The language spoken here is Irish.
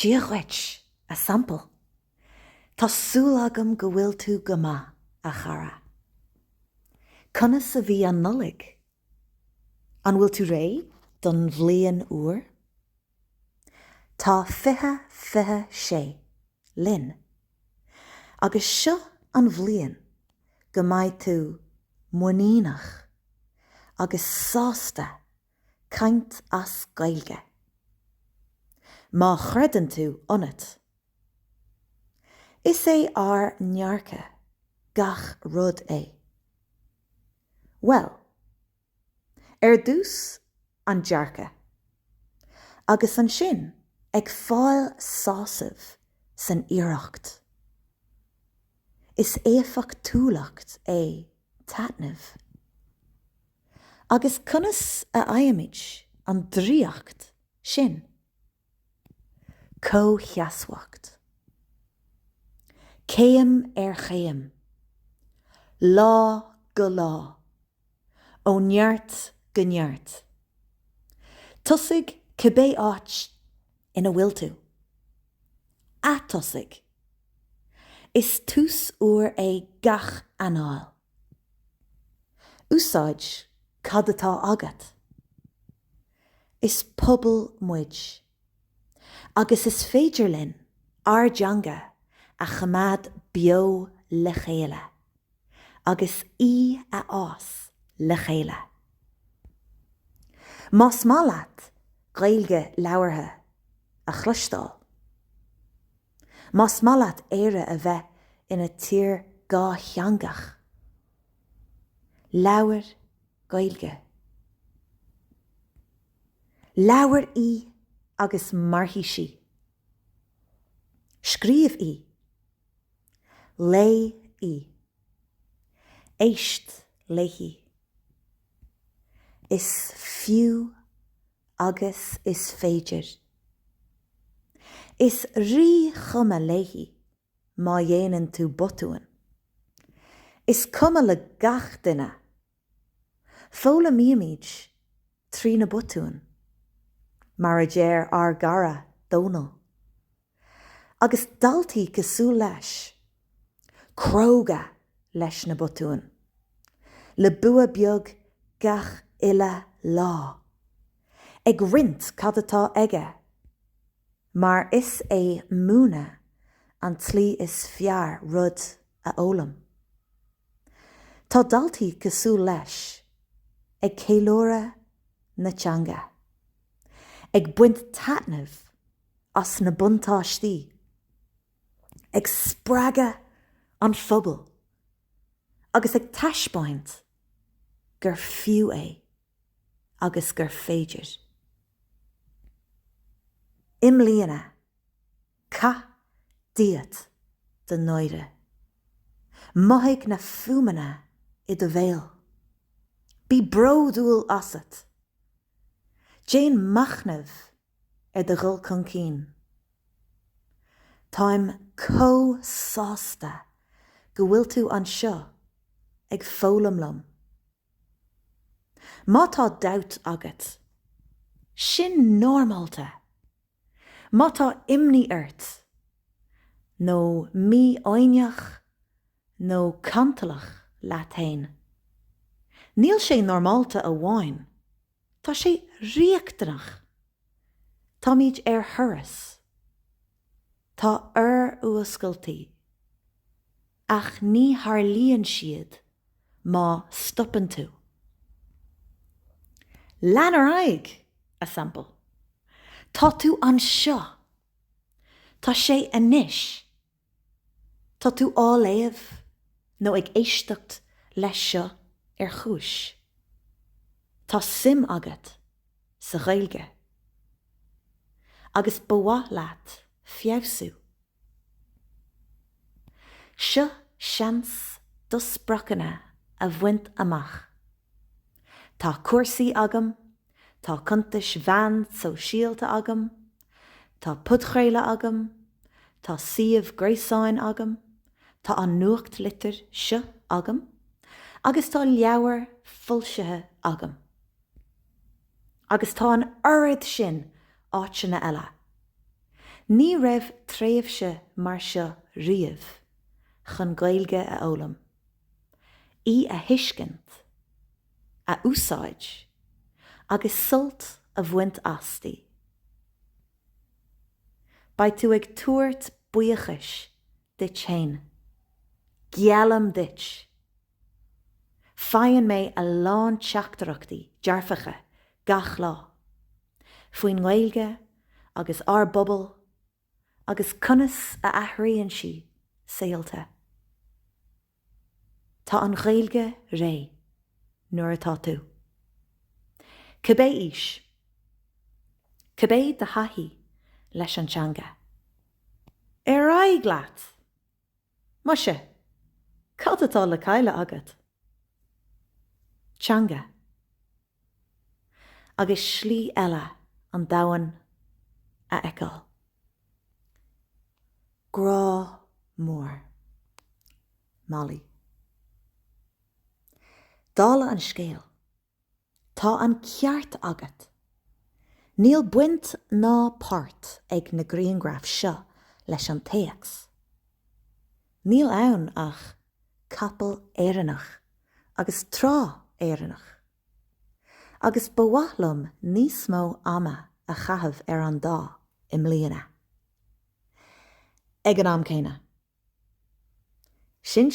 Dearcadh a sample. Tá súil agam go bhfuil tú go maith a chara. Conas a bhí an nullig. An bhfuil tú ré don bhliain uair? Tá fithe sé, linn. Agus seo an bhliain go mbeidh tú muinínach agus sásta caint as gailge. Má chreideann tú ionad. Is é ar nearcha gach rud é? Well, dús an dearcha, agus an sin ag fáil sásamh san iarracht. Is éifeach túlacht é taitneamh. Agus conas a aimimiid an dríocht sin. Có-cheasmhacht. Céim ar chéim. Lá go lá. Ó neart go neart. Tusaigh cibé áit ina bhfuil tú. A tusaigh. Is tús uair é gach anáil. Úsáid cad atá agat. Is pobal muid. Agus is féidir linn ar deanga a chamad bio le chéile. Agus í a ás le chéile. Más má leat gailge leabhartha a chluistáil. Más má leat éire a bheith ina tír gá cheangach. Leabhar gailge. Leabhar í agus marthaí sí. Scríomh í. Lé í. Éist léithí. Is fiú agus is féidir. Is rí chuma léithí má dhéanann tú botúin. Is cuma le gach duine. Fóla míimiid trí na botúin. Mar a déir ar gara dónal. Agus daltaí cosú leis. Cróga leis na botúin. Le bua beag gach ile lá. Ag rint cad atá aige. Mar is é múna an tlí is fear rud a ólam. Tá daltaí cosú leis. Ag céilóra na teanga. Ag buint taitneamh as na buntáistí. Ag spraga an phobal. Agus ag taispáint gur fiú é agus gur féidir. Imlíana, ca diat de noire. Maigh na fumana I de bhéal. Bí bródúil asat. Jane machnamh de ghul chun cín. Táim có-sásta go bhfuil tú an seo ag fólamlam. Má tá doubt agat. Sin normalta. Má tá imní ort. nó mí oineach nó cantalach leat-hain. Níl sé normalta a bháin. Tá sé riachtanach. Tá míid ar thuras. Tá uascailtaí. Ach ní tharlaíonn siad má stoppan tú. Leanar aig a sample. Tá tú an seo. Tá sé anois. Tá tú áléamh nó ag éisteacht leis seo ar chúis. Tá sim agat sa ghailge. Agus bua leat fiabhsú. Seo seans dus bracana a bhaint amach. Tá cuasaí agam, tá contais bhean sóisialta agam, tá pudchréile agam, tá siamh gréasáin agam, tá an NUACHTLITIR seo agam, agus tá leabhar fuilsithe agam. Agus tá an oiread sin áiteanna eile. Ní raibh tréimhse mar seo riamh chun gailge a ólam. Í a hiiscint, a úsáid, agus sult a bhaint astí. Ba tú ag tuairt buíochais dit chéin. Gealam dit. Faigheann mé a lán teachtarachtaí dearfacha gach lá. Faoin Gaeilge agus arbobal agus conas a athraíonn si saolta. Tá an Ghaeilge ré nuair atá tú. Cibé is. Cibé de hathí leis an teanga. Aig leat. Muise, cad atá le caile agat? Teanga. Agus slí eile an domhan a eiceáil. Grá mór. Molly. Dála an scéal. Tá an ceart agat. Níl buint ná páirt ag na grianghraif seo leis an taoachs. Níl ann ach capal éireannach agus trá éireannach. Agus bhaitlim níos mó ama a chaithimh ar an dá i mbliana. Ag an am céine. Sin